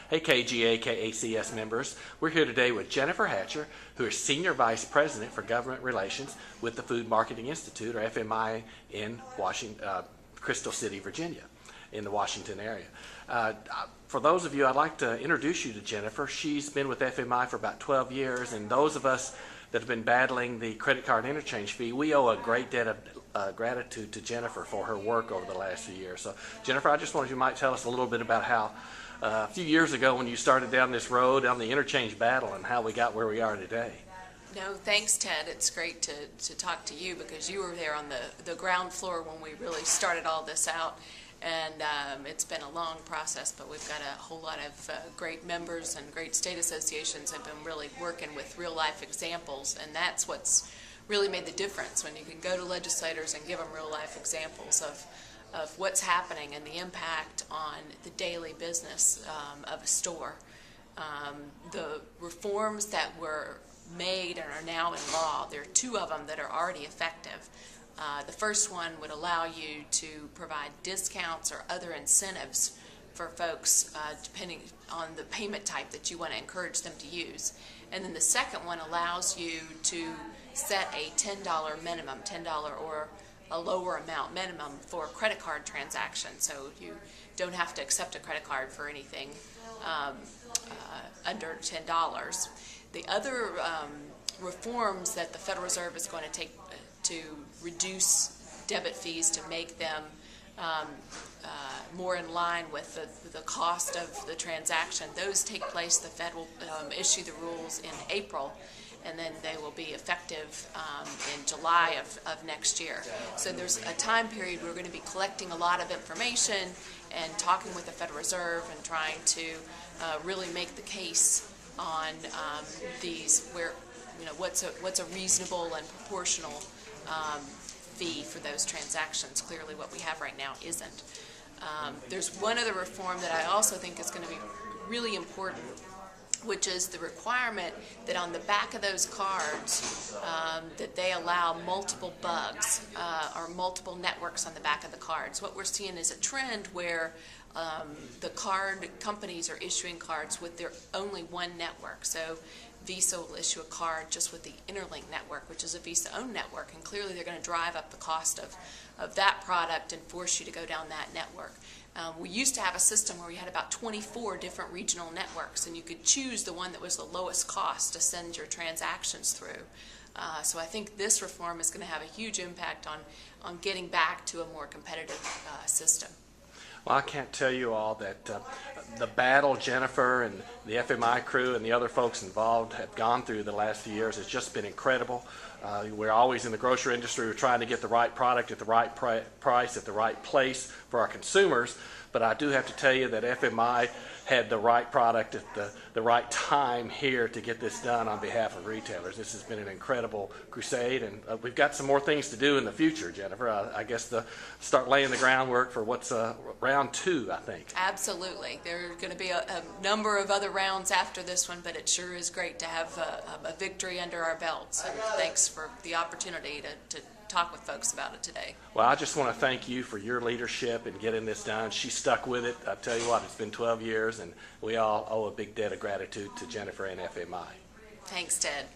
Hey KGA, KACS members, we're here today with Jennifer Hatcher, who is Senior Vice President for Government Relations with the Food Marketing Institute, or FMI, in Crystal City, Virginia, in the Washington area. For those of you, I'd like to introduce you to Jennifer. She's been with FMI for about 12 years, and those of us that have been battling the credit card interchange fee, we owe a great debt of gratitude to Jennifer for her work over the last few years. So Jennifer, I just wanted you might tell us a little bit about how a few years ago when you started down this road, down the interchange battle, and how we got where we are today. No, thanks, Ted. It's great to talk to you because you were there on the ground floor when we really started all this out. And it's been a long process, but we've got a whole lot of great members and great state associations have been really working with real-life examples, and that's what's really made the difference when you can go to legislators and give them real-life examples of what's happening and the impact on the daily business of a store. The reforms that were made and are now in law, there are two of them that are already effective. The first one would allow you to provide discounts or other incentives for folks depending on the payment type that you want to encourage them to use. And then the second one allows you to set a $10 minimum, $10 or a lower amount minimum for credit card transactions. So you don't have to accept a credit card for anything under $10. The other reforms that the Federal Reserve is going to take to reduce debit fees to make them more in line with the cost of the transaction, those take place. The Fed will issue the rules in April, and then they will be effective in July of next year. So there's a time period where we're going to be collecting a lot of information and talking with the Federal Reserve and trying to really make the case on these, where what's a reasonable and proportional fee for those transactions. Clearly what we have right now isn't. There's one other reform that I also think is going to be really important, which is the requirement that on the back of those cards that they allow multiple bugs or multiple networks on the back of the cards. What we're seeing is a trend where the card companies are issuing cards with their only one network. So Visa will issue a card just with the Interlink network, which is a Visa-owned network, and clearly they're going to drive up the cost of that product and force you to go down that network. We used to have a system where we had about 24 different regional networks, and you could choose the one that was the lowest cost to send your transactions through. So I think this reform is going to have a huge impact on getting back to a more competitive system. Well, I can't tell you all that the battle Jennifer and the FMI crew and the other folks involved have gone through the last few years has just been incredible. We're always in the grocery industry. We're trying to get the right product at the right price at the right place for our consumers. But I do have to tell you that FMI had the right product at the right time here to get this done on behalf of retailers. This has been an incredible crusade, and we've got some more things to do in the future, Jennifer. I guess start laying the groundwork for what's round 2, I think. Absolutely. There are going to be a number of other rounds after this one, but it sure is great to have a victory under our belts. And thanks for the opportunity to talk with folks about it today. Well, I just want to thank you for your leadership in getting this done. She stuck with it. I tell you what, it's been 12 years, and we all owe a big debt of gratitude to Jennifer and FMI. Thanks, Ted.